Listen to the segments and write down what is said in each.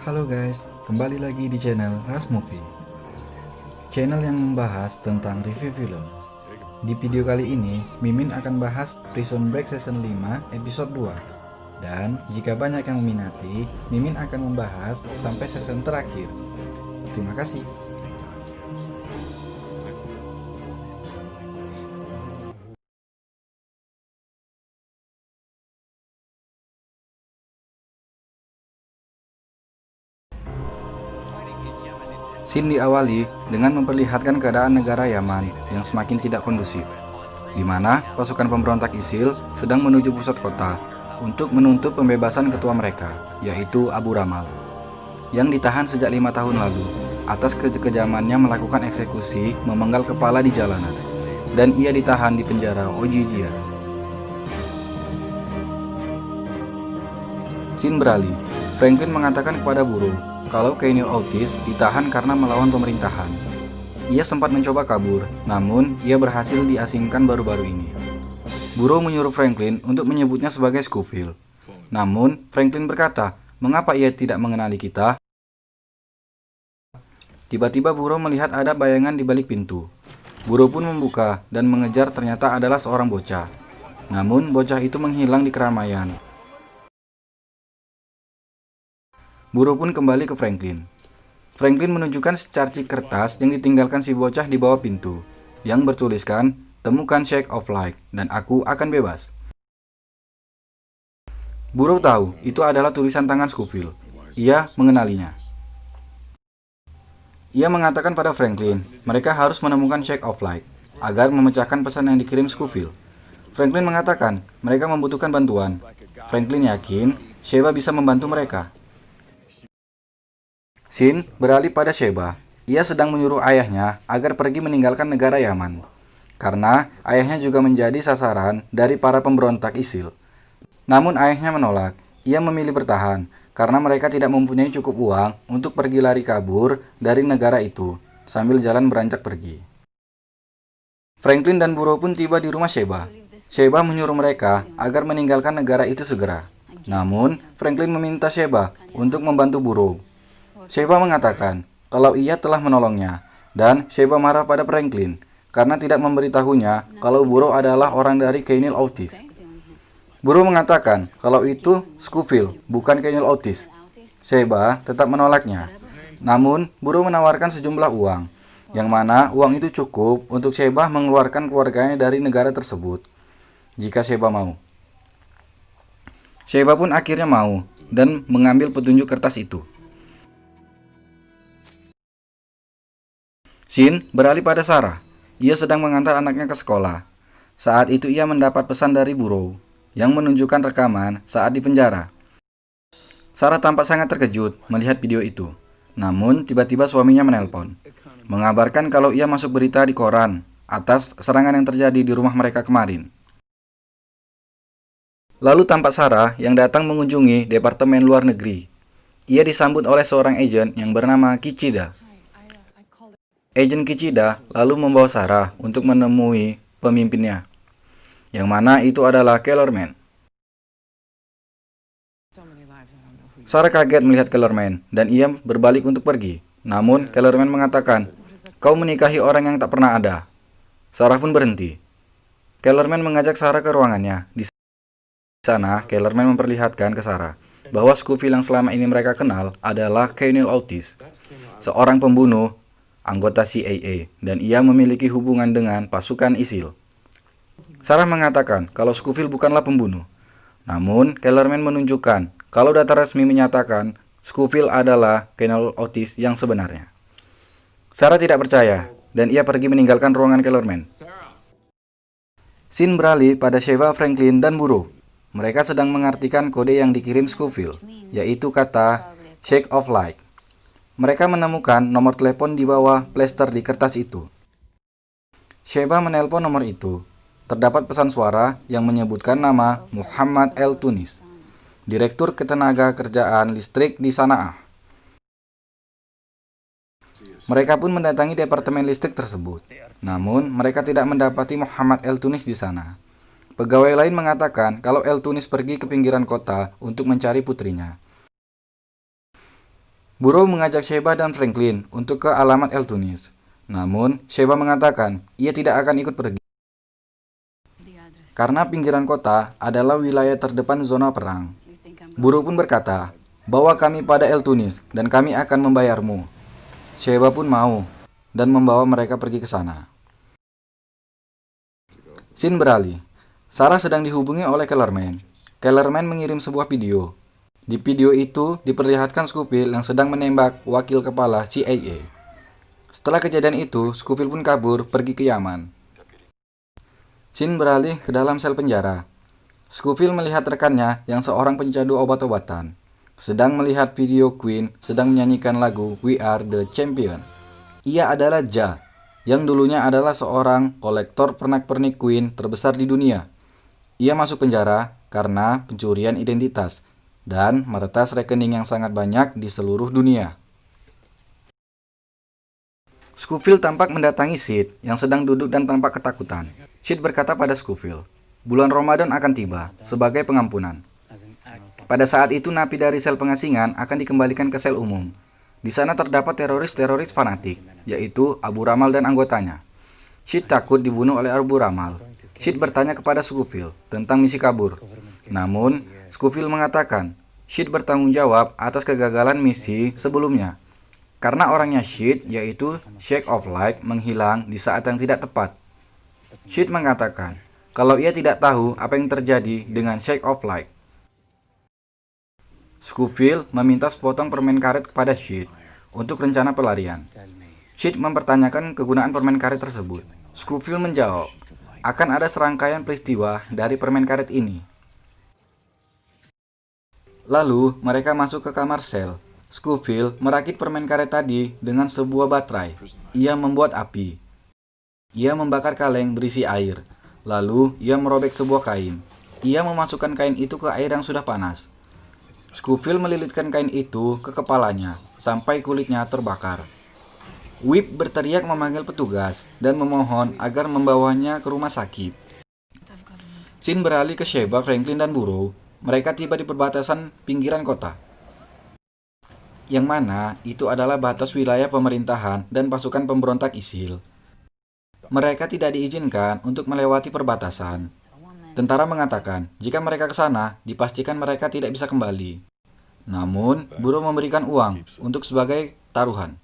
Halo guys, kembali lagi di channel Ras Movie, channel yang membahas tentang review film. Di video kali ini, Mimin akan bahas Prison Break Season 5 episode 2. Dan jika banyak yang meminati, Mimin akan membahas sampai season terakhir. Terima kasih. Scene diawali dengan memperlihatkan keadaan negara Yaman yang semakin tidak kondusif, di mana pasukan pemberontak ISIL sedang menuju pusat kota untuk menuntut pembebasan ketua mereka, yaitu Abu Ramal, yang ditahan sejak 5 tahun lalu atas kekejamannya melakukan eksekusi memenggal kepala di jalanan, dan ia ditahan di penjara Ojijia. Scene beralih, Franklin mengatakan kepada buruh kalau Keanu Otis ditahan karena melawan pemerintahan. Ia sempat mencoba kabur, namun ia berhasil diasingkan baru-baru ini. Buruh menyuruh Franklin untuk menyebutnya sebagai Scofield. Namun, Franklin berkata, "Mengapa ia tidak mengenali kita?" Tiba-tiba buruh melihat ada bayangan di balik pintu. Buruh pun membuka dan mengejar, ternyata adalah seorang bocah. Namun, bocah itu menghilang di keramaian. Buruh pun kembali ke Franklin. Franklin menunjukkan secarcik kertas yang ditinggalkan si bocah di bawah pintu, yang bertuliskan, "Temukan Shake of Light, dan aku akan bebas." Buruh tahu itu adalah tulisan tangan Scofield. Ia mengenalinya. Ia mengatakan pada Franklin, mereka harus menemukan Shake of Light, agar memecahkan pesan yang dikirim Scofield. Franklin mengatakan, mereka membutuhkan bantuan. Franklin yakin, Sheba bisa membantu mereka. Scene beralih pada Sheba. Ia sedang menyuruh ayahnya agar pergi meninggalkan negara Yaman, karena ayahnya juga menjadi sasaran dari para pemberontak ISIL. Namun ayahnya menolak. Ia memilih bertahan, karena mereka tidak mempunyai cukup uang untuk pergi lari kabur dari negara itu, sambil jalan beranjak pergi. Franklin dan buruh pun tiba di rumah Sheba. Sheba menyuruh mereka agar meninggalkan negara itu segera. Namun, Franklin meminta Sheba untuk membantu buruh. Sheba mengatakan kalau ia telah menolongnya, dan Sheba marah pada Franklin karena tidak memberitahunya kalau buruh adalah orang dari Keanu Otis. Buruh mengatakan kalau itu Scofield, bukan Keanu Otis. Sheba tetap menolaknya. Namun, buruh menawarkan sejumlah uang, yang mana uang itu cukup untuk Sheba mengeluarkan keluarganya dari negara tersebut, jika Sheba mau. Sheba pun akhirnya mau, dan mengambil petunjuk kertas itu. Scene beralih pada Sarah. Ia sedang mengantar anaknya ke sekolah. Saat itu ia mendapat pesan dari buruh yang menunjukkan rekaman saat di penjara. Sarah tampak sangat terkejut melihat video itu. Namun tiba-tiba suaminya menelpon, mengabarkan kalau ia masuk berita di koran atas serangan yang terjadi di rumah mereka kemarin. Lalu tampak Sarah yang datang mengunjungi Departemen Luar Negeri. Ia disambut oleh seorang agen yang bernama Kichida. Agen Kichida lalu membawa Sarah untuk menemui pemimpinnya, yang mana itu adalah Kellerman. Sarah kaget melihat Kellerman dan ia berbalik untuk pergi. Namun Kellerman mengatakan, "Kau menikahi orang yang tak pernah ada." Sarah pun berhenti. Kellerman mengajak Sarah ke ruangannya. Di sana Kellerman memperlihatkan ke Sarah bahwa Scofield yang selama ini mereka kenal adalah Keanu Otis, seorang pembunuh anggota CIA, dan ia memiliki hubungan dengan pasukan ISIL. Sarah mengatakan kalau Scofield bukanlah pembunuh. Namun, Kellerman menunjukkan kalau data resmi menyatakan Scofield adalah Keanu Otis yang sebenarnya. Sarah tidak percaya, dan ia pergi meninggalkan ruangan Kellerman. Scene beralih pada Sheba, Franklin, dan buruh. Mereka sedang mengartikan kode yang dikirim Scofield, yaitu kata Shake of Light. Mereka menemukan nomor telepon di bawah plester di kertas itu. Sheba menelpon nomor itu. Terdapat pesan suara yang menyebutkan nama Muhammad El Tunis, Direktur Ketenaga Kerjaan Listrik di Sana'ah. Mereka pun mendatangi departemen listrik tersebut. Namun, mereka tidak mendapati Muhammad El Tunis di sana. Pegawai lain mengatakan kalau El Tunis pergi ke pinggiran kota untuk mencari putrinya. Burrow mengajak Sheba dan Franklin untuk ke alamat El Tunis. Namun, Sheba mengatakan ia tidak akan ikut pergi. Karena pinggiran kota adalah wilayah terdepan zona perang. Burrow pun berkata, "Bawa kami pada El Tunis dan kami akan membayarmu." Sheba pun mau dan membawa mereka pergi ke sana. Scene beralih. Sarah sedang dihubungi oleh Kellerman. Kellerman mengirim sebuah video. Di video itu diperlihatkan Scofield yang sedang menembak wakil kepala CIA. Setelah kejadian itu, Scofield pun kabur pergi ke Yaman. Scene beralih ke dalam sel penjara. Scofield melihat rekannya yang seorang pencandu obat-obatan sedang melihat video Queen sedang menyanyikan lagu We Are The Champion. Ia adalah Ja, yang dulunya adalah seorang kolektor pernak-pernik Queen terbesar di dunia. Ia masuk penjara karena pencurian identitas dan meretas rekening yang sangat banyak di seluruh dunia. Scofield tampak mendatangi Sid yang sedang duduk dan tampak ketakutan. Sid berkata pada Scofield, bulan Ramadan akan tiba sebagai pengampunan. Pada saat itu napi dari sel pengasingan akan dikembalikan ke sel umum. Di sana terdapat teroris-teroris fanatik, yaitu Abu Ramal dan anggotanya. Sid takut dibunuh oleh Abu Ramal. Sid bertanya kepada Scofield tentang misi kabur. Namun, Scofield mengatakan, Sid bertanggung jawab atas kegagalan misi sebelumnya. Karena orangnya Sid, yaitu Sheikh of Light, menghilang di saat yang tidak tepat. Sid mengatakan, kalau ia tidak tahu apa yang terjadi dengan Sheikh of Light. Scofield meminta sepotong permen karet kepada Sid untuk rencana pelarian. Sid mempertanyakan kegunaan permen karet tersebut. Scofield menjawab, akan ada serangkaian peristiwa dari permen karet ini. Lalu, mereka masuk ke kamar sel. Scofield merakit permen karet tadi dengan sebuah baterai. Ia membuat api. Ia membakar kaleng berisi air. Lalu, ia merobek sebuah kain. Ia memasukkan kain itu ke air yang sudah panas. Scofield melilitkan kain itu ke kepalanya sampai kulitnya terbakar. Whip berteriak memanggil petugas dan memohon agar membawanya ke rumah sakit. Scene beralih ke Sheba, Franklin, dan Burrow. Mereka tiba di perbatasan pinggiran kota, yang mana itu adalah batas wilayah pemerintahan dan pasukan pemberontak ISIL. Mereka tidak diizinkan untuk melewati perbatasan. Tentara mengatakan, jika mereka ke sana, dipastikan mereka tidak bisa kembali. Namun, Burrow memberikan uang untuk sebagai taruhan.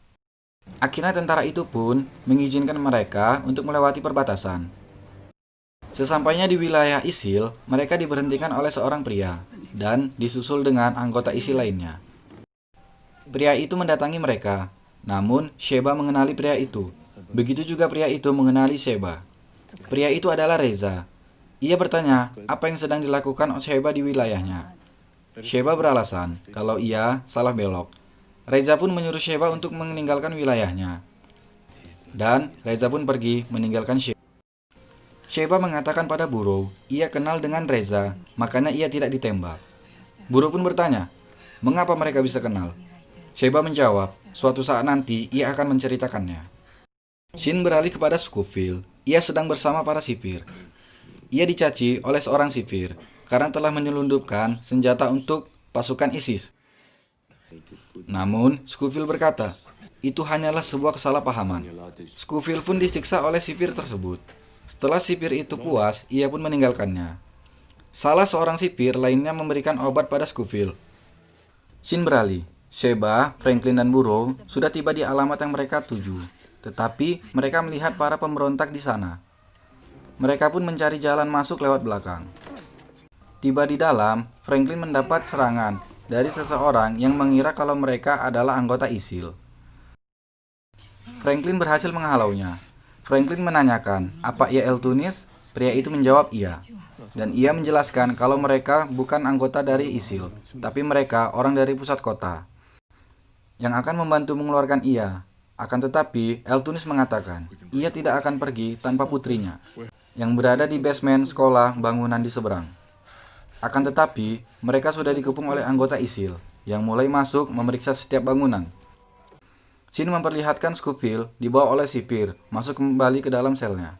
Akhirnya tentara itu pun mengizinkan mereka untuk melewati perbatasan. Sesampainya di wilayah ISIL, mereka diberhentikan oleh seorang pria dan disusul dengan anggota ISIL lainnya. Pria itu mendatangi mereka, namun Sheba mengenali pria itu. Begitu juga pria itu mengenali Sheba. Pria itu adalah Reza. Ia bertanya apa yang sedang dilakukan Sheba di wilayahnya. Sheba beralasan kalau ia salah belok. Reza pun menyuruh Sheba untuk meninggalkan wilayahnya. Dan Reza pun pergi meninggalkan Sheba. Sheba mengatakan pada Burrow, ia kenal dengan Reza, makanya ia tidak ditembak. Burrow pun bertanya, mengapa mereka bisa kenal? Sheba menjawab, suatu saat nanti ia akan menceritakannya. Scene beralih kepada Scofield. Ia sedang bersama para sipir. Ia dicaci oleh seorang sipir karena telah menyelundupkan senjata untuk pasukan ISIS. Namun, Scofield berkata, itu hanyalah sebuah kesalahpahaman. Scofield pun disiksa oleh sipir tersebut. Setelah sipir itu puas, ia pun meninggalkannya. Salah seorang sipir lainnya memberikan obat pada Scofield. Scene beralih. Sheba, Franklin, dan Burrow sudah tiba di alamat yang mereka tuju. Tetapi mereka melihat para pemberontak di sana. Mereka pun mencari jalan masuk lewat belakang. Tiba di dalam, Franklin mendapat serangan dari seseorang yang mengira kalau mereka adalah anggota ISIL. Franklin berhasil menghalaunya. Franklin menanyakan, apa ia El Tunis? Pria itu menjawab iya. Dan ia menjelaskan kalau mereka bukan anggota dari ISIL, tapi mereka orang dari pusat kota, yang akan membantu mengeluarkan ia. Akan tetapi, El Tunis mengatakan, ia tidak akan pergi tanpa putrinya, yang berada di basement sekolah bangunan di seberang. Akan tetapi, mereka sudah dikepung oleh anggota ISIL, yang mulai masuk memeriksa setiap bangunan. Scene memperlihatkan Scofield dibawa oleh sipir masuk kembali ke dalam selnya.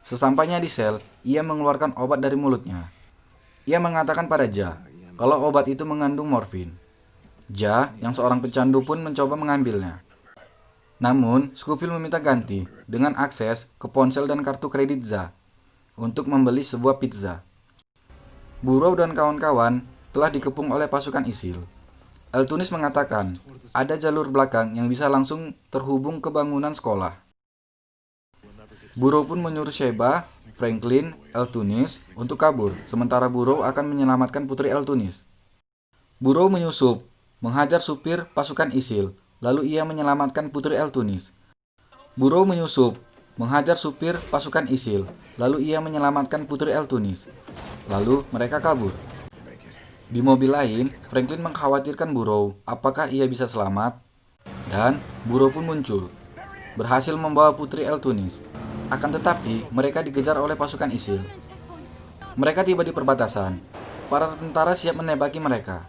Sesampainya di sel, ia mengeluarkan obat dari mulutnya. Ia mengatakan pada Ja kalau obat itu mengandung morfin. Ja, yang seorang pecandu pun mencoba mengambilnya. Namun, Scofield meminta ganti dengan akses ke ponsel dan kartu kredit Za untuk membeli sebuah pizza. Burrow dan kawan-kawan telah dikepung oleh pasukan ISIL. Eltunis mengatakan ada jalur belakang yang bisa langsung terhubung ke bangunan sekolah. Burrow pun menyuruh Sheba, Franklin, Eltunis untuk kabur, sementara Burrow akan menyelamatkan putri Eltunis. Burrow menyusup, menghajar supir pasukan ISIL, lalu ia menyelamatkan putri Eltunis. Burrow menyusup, menghajar supir pasukan ISIL, lalu ia menyelamatkan putri Eltunis. Lalu mereka kabur. Di mobil lain, Franklin mengkhawatirkan Burrow apakah ia bisa selamat, dan Burrow pun muncul, berhasil membawa putri Eltunis. Akan tetapi, mereka dikejar oleh pasukan ISIL. Mereka tiba di perbatasan. Para tentara siap menembaki mereka.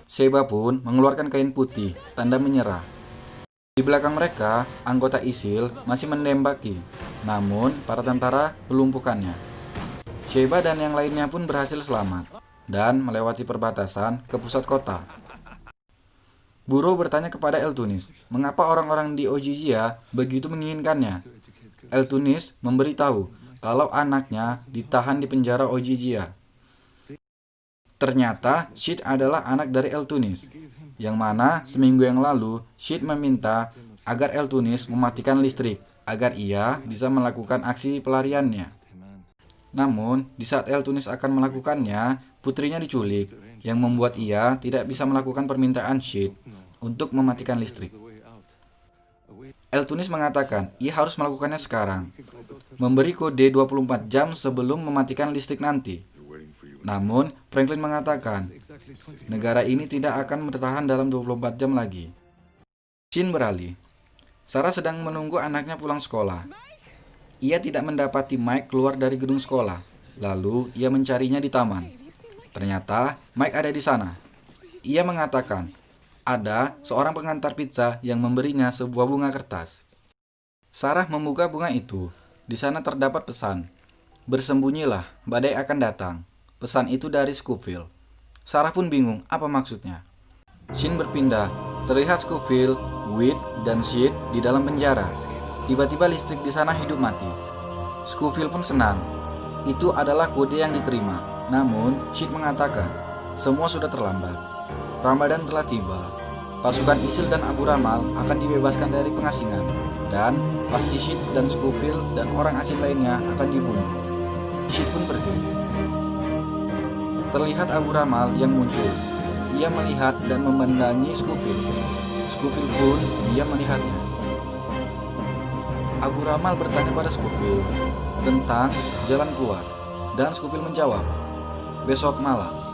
Sheba pun mengeluarkan kain putih, tanda menyerah. Di belakang mereka, anggota ISIL masih menembaki, namun para tentara melumpuhkannya. Sheba dan yang lainnya pun berhasil selamat dan melewati perbatasan ke pusat kota. Burrow bertanya kepada Eltunis, mengapa orang-orang di Ojijia begitu menginginkannya. Eltunis memberitahu kalau anaknya ditahan di penjara Ojijia. Ternyata Sid adalah anak dari Eltunis, yang mana seminggu yang lalu Sid meminta agar Eltunis mematikan listrik agar ia bisa melakukan aksi pelariannya. Namun, di saat Eltunis akan melakukannya, putrinya diculik, yang membuat ia tidak bisa melakukan permintaan Sid untuk mematikan listrik. Eltunis mengatakan ia harus melakukannya sekarang, memberi kode 24 jam sebelum mematikan listrik nanti. Namun, Franklin mengatakan, negara ini tidak akan bertahan dalam 24 jam lagi. Scene beralih. Sarah sedang menunggu anaknya pulang sekolah. Ia tidak mendapati Mike keluar dari gedung sekolah. Lalu, ia mencarinya di taman. Ternyata, Mike ada di sana. Ia mengatakan, ada seorang pengantar pizza yang memberinya sebuah bunga kertas. Sarah membuka bunga itu. Di sana terdapat pesan, bersembunyilah, badai akan datang. Pesan itu dari Scofield. Sarah pun bingung apa maksudnya. Scene berpindah. Terlihat Scofield, Whit, dan Sid di dalam penjara. Tiba-tiba listrik di sana hidup mati. Scofield pun senang. Itu adalah kode yang diterima. Namun, Sid mengatakan, semua sudah terlambat. Ramadan telah tiba. Pasukan ISIL dan Abu Ramal akan dibebaskan dari pengasingan. Dan pasti Sid dan Scofield dan orang asing lainnya akan dibunuh. Sid pun pergi. Terlihat Abu Ramal yang muncul. Ia melihat dan memandangi Scofield. Scofield pun dia melihatnya. Abu Ramal bertanya pada Scofield tentang jalan keluar. Dan Scofield menjawab, besok malam.